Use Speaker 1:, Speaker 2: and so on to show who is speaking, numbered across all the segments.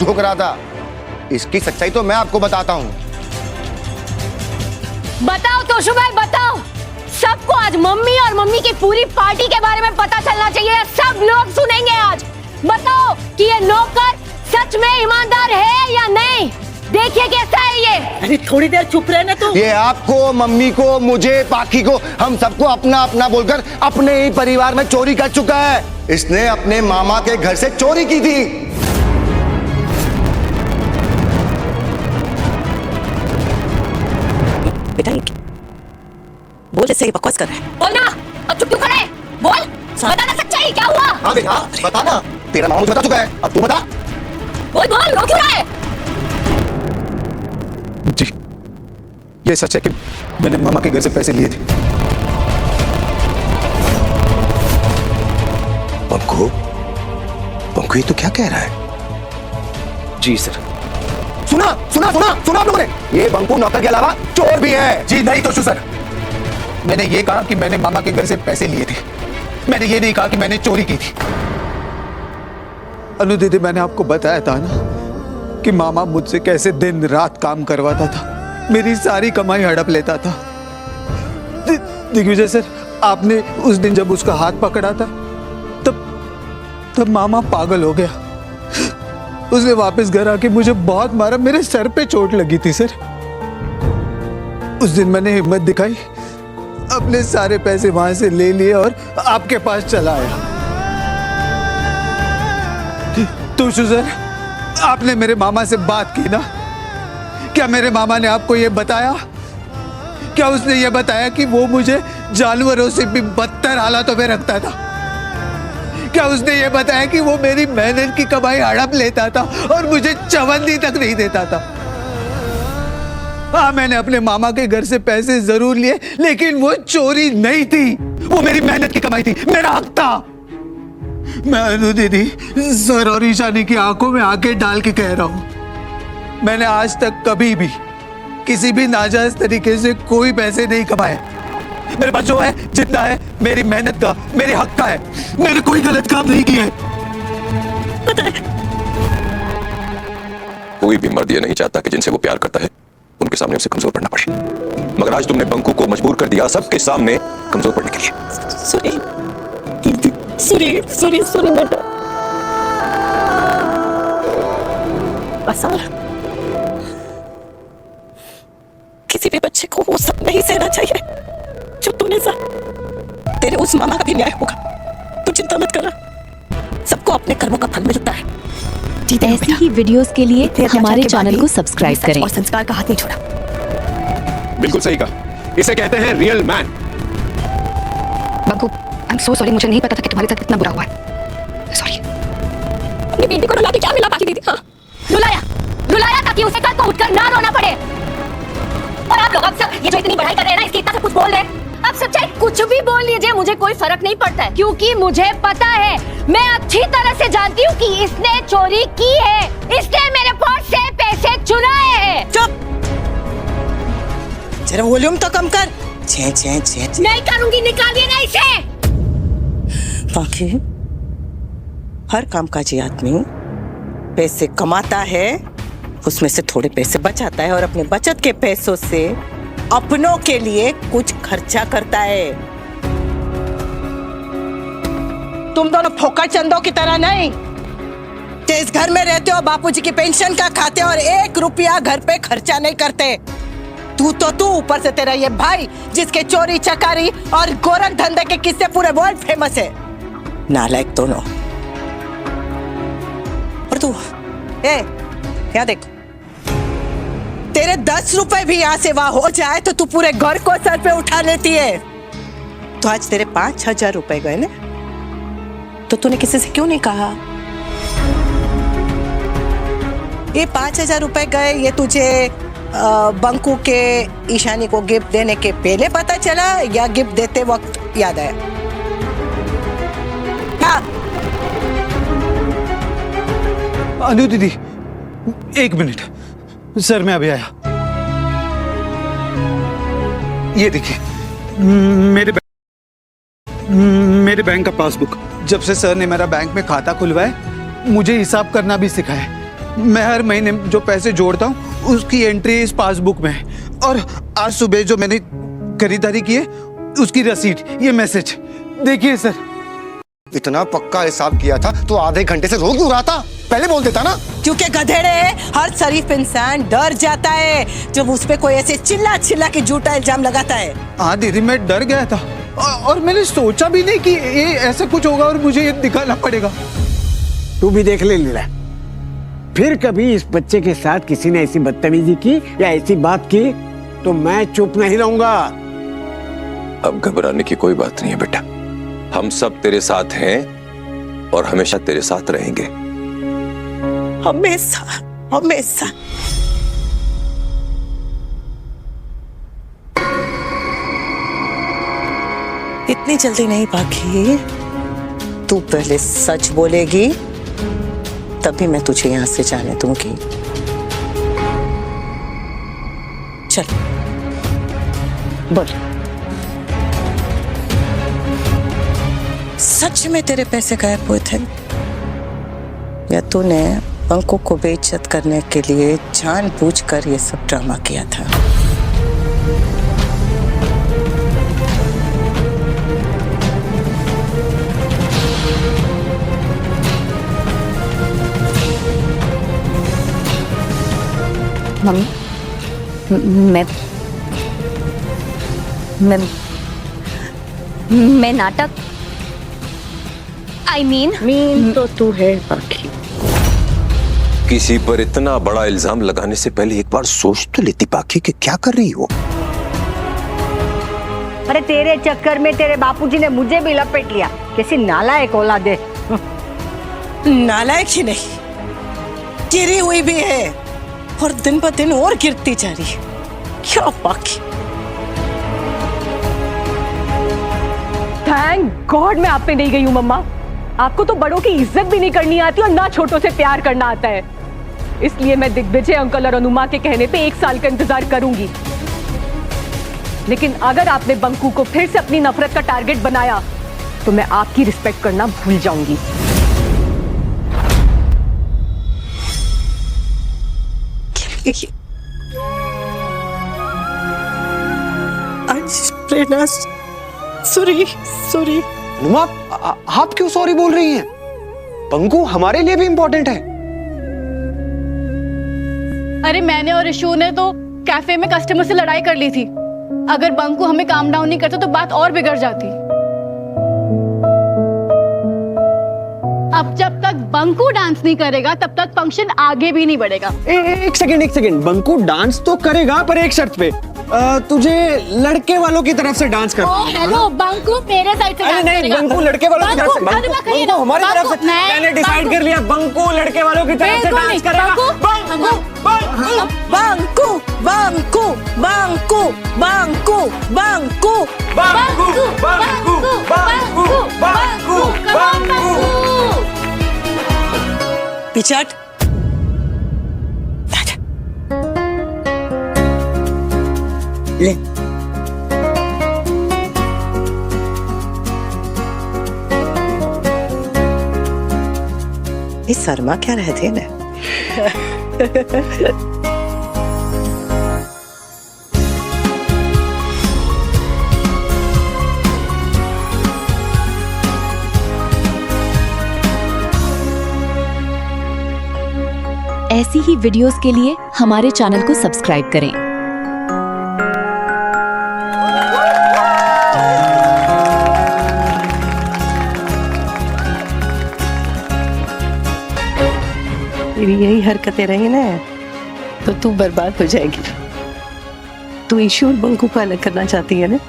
Speaker 1: ठुकरा था। इसकी सच्चाई तो मैं आपको बताता हूँ।
Speaker 2: बताओ तोशु भाई बताओ। सबको आज मम्मी और मम्मी की पूरी पार्टी के बारे में पता चलना चाहिए। सब लोग सुनेंगे आज। बताओ कि ये नौकर सच में ईमानदार है या नहीं। देखिए कैसा है ये।
Speaker 3: अरे थोड़ी देर चुप रहना तू।
Speaker 1: ये आपको, मम्मी को, मुझे, पाखी को, हम सबको अपना अपना बोलकर अपने ही परिवार में चोरी कर चुका है। इसने अपने मामा के घर से चोरी की थी।
Speaker 3: बेटा बोल, जैसे ये बकवास कर रहा है।
Speaker 2: बोल ना, अब चुप क्यों खड़ा है? बोल, बताना सच्चाई क्या हुआ?
Speaker 1: हाँ बेटा, बता ना। तेरा मामा मुझे बता चुका है, अब तू बता।
Speaker 2: बोल बोल, रो क्यों रहा है?
Speaker 4: जी, ये सच है कि मैंने मामा के घर से पैसे लिए थे।
Speaker 1: पंकु, पंकु ये तो क्या कह रहा है?
Speaker 4: जी सर।
Speaker 1: सुना सुना सुना सुना आप लोगों ने? ये बंकू नौकर के अलावा चोर भी है।
Speaker 4: जी नहीं तो सर, मैंने ये कहा कि मैंने मामा के घर से पैसे लिए थे। मैंने ये नहीं कहा कि मैंने चोरी की थी। अनु दीदी, मैंने आपको बताया था ना कि मामा मुझसे कैसे दिन रात काम करवाता था, मेरी सारी कमाई हड़प लेता था। दिग्विजय सर, आपने उस दिन जब उसका हाथ पकड़ा था तब मामा पागल हो गया। उसने वापस घर आके मुझे बहुत मारा, मेरे सर पे चोट लगी थी सर। उस दिन मैंने हिम्मत दिखाई, अपने सारे पैसे वहां से ले लिए और आपके पास चला आया। तो सर, आपने मेरे मामा से बात की ना? क्या मेरे मामा ने आपको यह बताया? क्या उसने ये बताया कि वो मुझे जानवरों से भी बदतर हालातों में रखता था? क्या उसने ये बताया कि वो मेरी मेहनत की कमाई हड़प लेता था और मुझे चवन्नी तक नहीं देता था? हाँ, मैंने अपने मामा के घर से पैसे जरूर लिए, लेकिन वो चोरी नहीं थी, वो मेरी मेहनत की कमाई थी, मेरा हक था। मैं अनु दीदी, सर और ईशानी की आंखों में आंखें डाल के कह रहा हूं, मैंने आज तक कभी भी किसी भी नाजायज तरीके से कोई पैसे नहीं कमाए। मेरे पास जो है, जितना है, मेरी मेहनत का, मेरे हक का है। मैंने कोई गलत काम नहीं किया है।
Speaker 5: कोई भी मर्द ये नहीं चाहता कि जिनसे वो प्यार करता है उनके सामने उसे कमजोर पड़ना पड़े, मगर आज तुमने बंकू को मजबूर कर दिया सबके सामने कमजोर पड़ने के लिए।
Speaker 3: सुनी बेटा। किसी भी बच्चे को वो सब नहीं सहना चाहिए जो तूने सहा। तेरे उस मामा का भी न्याय होगा, तू चिंता मत कर। सबको अपने कर्मों का फल मिलता है।
Speaker 6: ऐसी ही वीडियोस के लिए हमारे चैनल को सब्सक्राइब करें
Speaker 3: और संस्कार का हाथ नहीं छोड़ा।
Speaker 4: बिल्कुल सही कहा, इसे कहते हैं real man.
Speaker 7: Banku, I am so sorry, मुझे नहीं पता था कि तुम्हारे साथ इतना बुरा हुआ है। सॉरी।
Speaker 2: अपनी बेटी को रुला के क्या मिला बाकी दीदी? हाँ, रुलाया ताकि उसे कल को उठकर ना रोना पड़े। और आप लोग अब सब ये जो इतनी बढ़ाई कर रहे हैं ना, इसकी इतना सब कुछ बोल रहे हैं, अब सच्चाई कुछ भी बोल लीजिए, मुझे कोई फर्क नहीं पड़ता है, क्योंकि मुझे पता है, मैं अच्छी तरह से जानती हूँ कि इसने चोरी की है। इसने मेरे पर्स से पैसे चुराए हैं।
Speaker 3: चुप, जरा वॉल्यूम तो कम कर। छे
Speaker 2: नहीं करूंगी, निकालिए ना इसे।
Speaker 3: बाकी हर कामकाजी आदमी पैसे कमाता है, उसमें से थोड़े पैसे बचाता है और अपने बचत के पैसों से अपनों के लिए कुछ खर्चा करता है। तुम दोनों फोकट चंदों की तरह नहीं, जिस घर में रहते हो बापूजी की पेंशन का खाते और 1 रुपया घर पे खर्चा नहीं करते। तू ऊपर से तेरा ये भाई जिसके चोरी चकारी और गोरख धंधे के किस्से पूरे वर्ल्ड फेमस है। नालायक दोनों। और तू यहाँ देख, तेरे 10 रुपए भी यहाँ से वहां हो जाए तो तू पूरे घर को सर पे उठा लेती है। तो आज तेरे 5,000 रुपए गए ना, तो तूने किसी से क्यों नहीं कहा? ये 5,000 रुपए गए, ये तुझे बंकू के ईशानी को गिफ्ट देने के पहले पता चला या गिफ्ट देते वक्त याद आया? हाँ।
Speaker 4: अनु दीदी, 1 मिनट सर, मैं अभी आया। ये देखिए, मेरे बैंक का पासबुक। जब से सर ने मेरा बैंक में खाता खुलवाया, मुझे हिसाब करना भी सिखाया। मैं हर महीने जो पैसे जोड़ता हूँ उसकी एंट्री इस पासबुक में है, और आज सुबह जो मैंने खरीदारी की है उसकी रसीद, ये मैसेज देखिए सर।
Speaker 1: इतना पक्का हिसाब किया था तो आधे घंटे से रोक क्यों रहा था? पहले बोल देता ना।
Speaker 3: क्योंकि गधेड़े हर शरीफ इंसान डर जाता है जब उस पे कोई ऐसे चिल्ला चिल्ला के झूठा इल्जाम लगाता है।
Speaker 4: हाँ दीदी, मैं डर गया था और मैंने सोचा भी नहीं कि ये ऐसा कुछ होगा और मुझे ये दिखाना पड़ेगा।
Speaker 8: तू भी देख ले लीला, फिर कभी इस बच्चे के साथ किसी ने ऐसी बदतमीजी की या ऐसी बात की तो मैं चुप नहीं रहूंगा।
Speaker 5: अब घबराने की कोई बात नहीं है बेटा, हम सब तेरे साथ हैं और हमेशा तेरे साथ रहेंगे।
Speaker 3: हमेशा हमेशा। इतनी जल्दी नहीं भागी, तू पहले सच बोलेगी तभी मैं तुझे यहां से जाने दूंगी। चल बोल, सच में तेरे पैसे गायब हुए थे या तूने बंकू को बेइज्जत करने के लिए जानबूझकर ये सब ड्रामा किया था?
Speaker 2: मम्मी, मैं नाटक मीन
Speaker 3: तो तू है बाकी।
Speaker 5: किसी पर इतना बड़ा इल्जाम लगाने से पहले एक बार सोच तो लेती पाखी कि क्या कर रही हो।
Speaker 9: अरे तेरे चक्कर में तेरे बापूजी ने मुझे भी लपेट लिया। कैसी नालायक औलाद है।
Speaker 3: नालायक ही नहीं, गिरी हुई भी है और दिन ब दिन और गिरती जा रही है। क्या बाकी।
Speaker 9: थैंक गॉड मैं आप पे नहीं गई हूँ मम्मा। आपको तो बड़ों की इज्जत भी नहीं करनी आती और ना छोटों से प्यार करना आता है। इसलिए मैं दिग्विजय अंकल और अनुमा के कहने पे 1 साल का इंतजार करूंगी। लेकिन अगर आपने बंकू को फिर से अपनी नफरत का टारगेट बनाया तो मैं आपकी रिस्पेक्ट करना भूल जाऊंगी।
Speaker 3: प्रेरणा सॉरी सॉरी।
Speaker 10: अनुमा, आप क्यों सॉरी बोल रही हैं? बंकू हमारे लिए भी इंपॉर्टेंट है।
Speaker 11: अरे मैंने और ईशू ने तो कैफे में कस्टमर से लड़ाई कर ली थी। अगर बंकू हमें काम डाउन नहीं करता तो बात और बिगड़ जाती। अब जब तक बंकू डांस नहीं करेगा तब तक फंक्शन आगे भी नहीं बढ़ेगा।
Speaker 10: एक सेकंड, बंकू डांस तो करेगा पर एक शर्त पे, तुझे लड़के वालों की तरफ से डांस करना है।
Speaker 11: हेलो, बंकू मेरे साइड से डांस
Speaker 10: नहीं, बंकू लड़के वालों की तरफ से। बंकू हमारी तरफ से। मैंने डिसाइड कर लिया, बंकू लड़के वालों की तरफ से डांस करेगा।
Speaker 3: बंकू बंकू बंकू बंकू बंकू बंकू
Speaker 10: बंकू बंकू बंकू बंकू बंकू।
Speaker 3: पिछट ले। इस शर्मा क्या रहते हैं ना।
Speaker 6: ऐसी ही वीडियोस के लिए हमारे चैनल को सब्सक्राइब करें।
Speaker 3: तेरी यही हरकतें रही ना तो तू बर्बाद हो जाएगी। तू ईशू और बंकू को अलग करना चाहती है ना,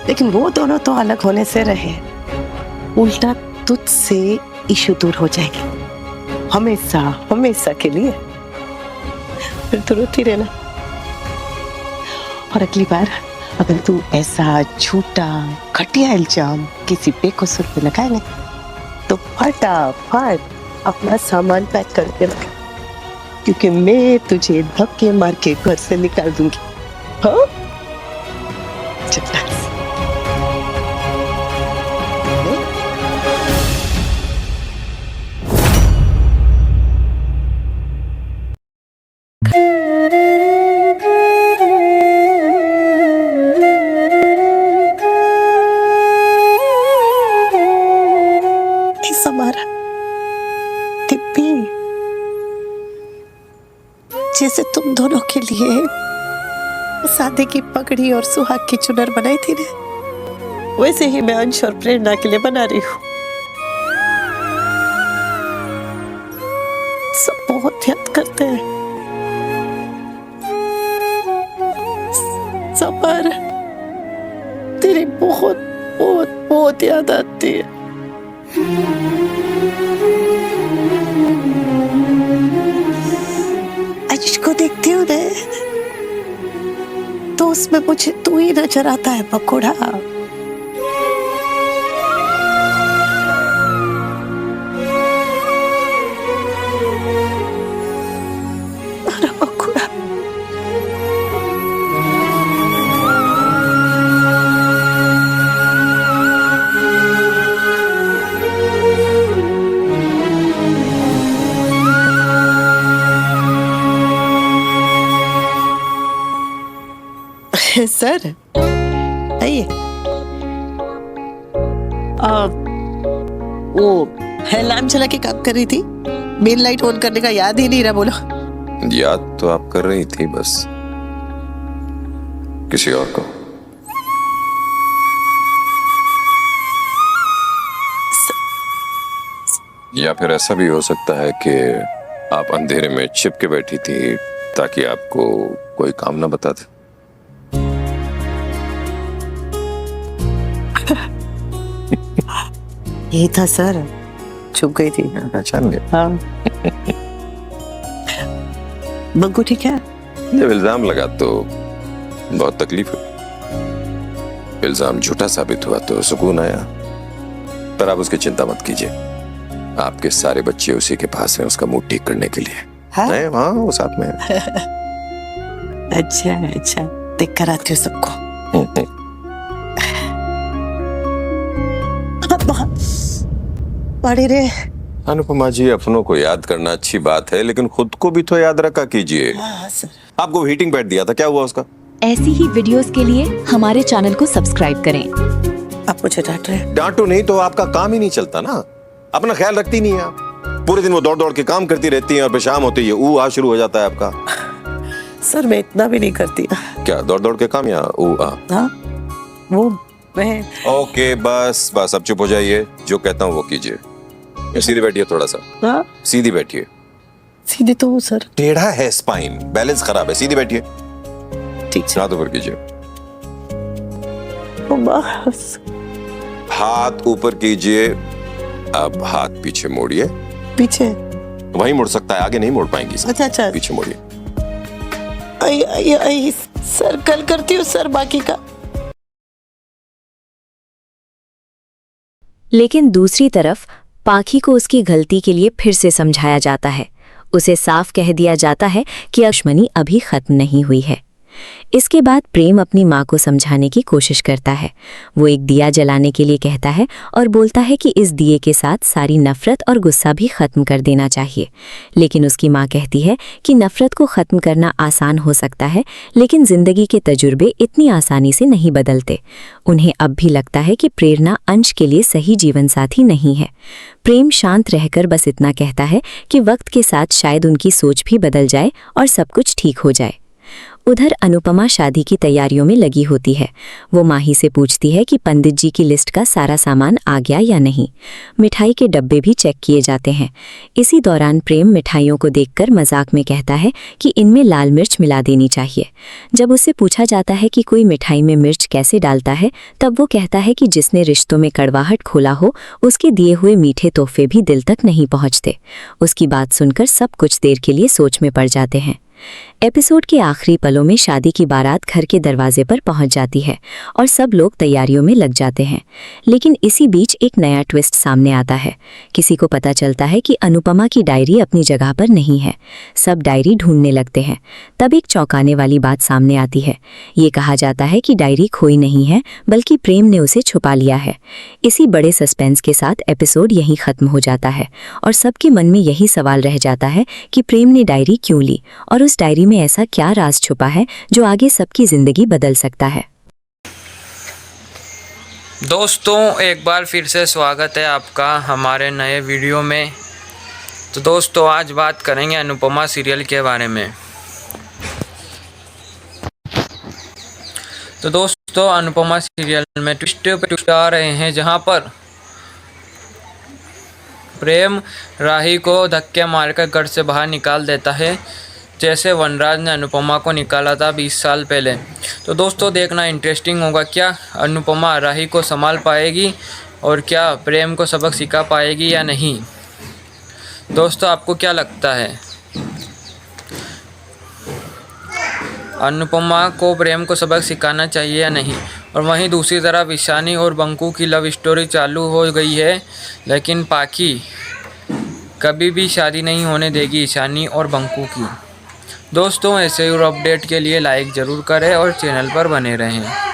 Speaker 3: लेकिन वो दोनों तो अलग होने से रहे, उल्टा तुझसे ईशू दूर हो जाएगी हमेशा हमेशा के लिए। फिर तो रोती रहना। और अगली बार अगर तू ऐसा झूठा घटिया इल्जाम किसी बेकसूर पे लगाए ना तो फटाफट अपना सामान पैक करके रख, क्योंकि मैं तुझे धक्के मार के घर से निकाल दूंगी। हाँ? चल। जैसे तुम दोनों के लिए शादी की पगड़ी और सुहाग की चुनर बनाई थी ना, वैसे ही मैं अंश और प्रेरणा के लिए बना रही हूँ। सब बहुत याद करते हैं, सबर तेरी बहुत बहुत बहुत याद आती है। अंश को देखती हूँ ना, तो उसमें मुझे तू ही नजर आता है पकोड़ा। सर आइए। वो है लैम्प जला के काम कर रही थी, मेन लाइट ऑन करने का याद ही नहीं रहा। बोलो।
Speaker 5: याद तो आप कर रही थी, बस किसी और को। या फिर ऐसा भी हो सकता है कि आप अंधेरे में छिप के बैठी थी ताकि आपको कोई काम ना बता दे।
Speaker 3: यही था सर, छुप गई थी।
Speaker 5: पहचान गए?
Speaker 3: हाँ। बग्गू ठीक है?
Speaker 5: जब इल्जाम लगा तो बहुत तकलीफ हुई। इल्जाम झूठा साबित हुआ तो सुकून आया। पर आप उसकी चिंता मत कीजिए, आपके सारे बच्चे उसी के पास हैं उसका मूड ठीक करने के लिए।
Speaker 3: हाँ?
Speaker 5: हाँ, वो साथ में है।
Speaker 3: अच्छा अच्छा, देख कर आती हूँ सबको। पढ़े रे।
Speaker 5: अनुपमा जी, अपनों को याद करना अच्छी बात है, लेकिन खुद को भी तो याद रखा कीजिए।
Speaker 3: हाँ सर।
Speaker 5: आपको हीटिंग पैड दिया था, क्या हुआ उसका?
Speaker 6: ऐसी ही वीडियोस के लिए हमारे चैनल को सब्सक्राइब करें।
Speaker 3: आप मुझे डांट रहे हैं?
Speaker 5: डांटो नहीं तो आपका काम ही नहीं चलता ना, अपना ख्याल रखती नहीं है आप। पूरे दिन वो दौड़ दौड़ के काम करती रहती हैं और फिर शाम होती है ऊ आ शुरू हो जाता है आपका।
Speaker 3: सर मैं इतना भी नहीं करती।
Speaker 5: क्या दौड़ दौड़ के काम या ऊ आ?
Speaker 3: हाँ, वो मैं।
Speaker 5: ओके बस बस, अब चुप हो जाइए, जो कहता हूँ वो कीजिए। सीधे बैठिए, थोड़ा सा।
Speaker 3: हाँ?
Speaker 5: सीधी बैठिए।
Speaker 3: सीधे तो सर
Speaker 5: टेढ़ा है स्पाइन, बैलेंस खराब है, सीधी बैठिए।
Speaker 3: ठीक है।
Speaker 5: हाथ ऊपर कीजिए।
Speaker 3: बस।
Speaker 5: हाथ ऊपर कीजिए। अब हाथ पीछे मोड़िए।
Speaker 3: पीछे?
Speaker 5: वहीं मुड़ सकता है, आगे नहीं मोड़ पाएंगी सर।
Speaker 3: अच्छा अच्छा,
Speaker 5: पीछे मोड़िए।
Speaker 3: आई सर, कल करती हूँ सर बाकी का।
Speaker 6: लेकिन दूसरी तरफ पाखी को उसकी गलती के लिए फिर से समझाया जाता है। उसे साफ कह दिया जाता है कि दुश्मनी अभी खत्म नहीं हुई है। इसके बाद प्रेम अपनी माँ को समझाने की कोशिश करता है। वो एक दिया जलाने के लिए कहता है और बोलता है कि इस दिए के साथ सारी नफरत और गुस्सा भी खत्म कर देना चाहिए। लेकिन उसकी माँ कहती है कि नफरत को खत्म करना आसान हो सकता है, लेकिन जिंदगी के तजुर्बे इतनी आसानी से नहीं बदलते। उन्हें अब भी लगता है कि प्रेरणा अंश के लिए सही जीवन साथी नहीं है। प्रेम शांत रहकर बस इतना कहता है कि वक्त के साथ शायद उनकी सोच भी बदल जाए और सब कुछ ठीक हो जाए। उधर अनुपमा शादी की तैयारियों में लगी होती है। वो माही से पूछती है कि पंडित जी की लिस्ट का सारा सामान आ गया या नहीं। मिठाई के डब्बे भी चेक किए जाते हैं। इसी दौरान प्रेम मिठाइयों को देखकर मजाक में कहता है कि इनमें लाल मिर्च मिला देनी चाहिए। जब उससे पूछा जाता है कि कोई मिठाई में मिर्च कैसे डालता है, तब वो कहता है कि जिसने रिश्तों में कड़वाहट खोला हो, उसके दिए हुए मीठे तोहफे भी दिल तक नहीं पहुँचते। उसकी बात सुनकर सब कुछ देर के लिए सोच में पड़ जाते हैं। एपिसोड के आखिरी पलों में शादी की बारात घर के दरवाजे पर पहुंच जाती है और सब लोग तैयारियों में लग जाते हैं। लेकिन इसी बीच एक नया ट्विस्ट सामने आता है। किसी को पता चलता है कि अनुपमा की डायरी अपनी जगह पर नहीं है। सब डायरी ढूंढने लगते हैं। तब एक चौंकाने वाली बात सामने आती है। ये कहा जाता है कि डायरी खोई नहीं है, बल्कि प्रेम ने उसे छुपा लिया है। इसी बड़े सस्पेंस के साथ एपिसोड यहीं खत्म हो जाता है और सबके मन में यही सवाल रह जाता है कि प्रेम ने डायरी क्यों ली और उस डायरी में ऐसा क्या राज छुपा है जो आगे सबकी जिंदगी बदल सकता है।
Speaker 12: दोस्तों, एक बार फिर से स्वागत है आपका हमारे नए वीडियो में। तो दोस्तों, आज बात करेंगे अनुपमा सीरियल के बारे में। तो दोस्तों अनुपमा सीरियल में ट्विस्ट पे ट्विस्ट आ रहे हैं, जहां पर प्रेम राही को धक्के मारकर घर से बाहर निकाल देता है, जैसे वनराज ने अनुपमा को निकाला था 20 साल पहले। तो दोस्तों देखना इंटरेस्टिंग होगा, क्या अनुपमा राही को संभाल पाएगी और क्या प्रेम को सबक सिखा पाएगी या नहीं। दोस्तों आपको क्या लगता है, अनुपमा को प्रेम को सबक सिखाना चाहिए या नहीं। और वहीं दूसरी तरफ ईशानी और बंकू की लव स्टोरी चालू हो गई है, लेकिन पाखी कभी भी शादी नहीं होने देगी ईशानी और बंकू की। दोस्तों ऐसे और अपडेट के लिए लाइक ज़रूर करें और चैनल पर बने रहें।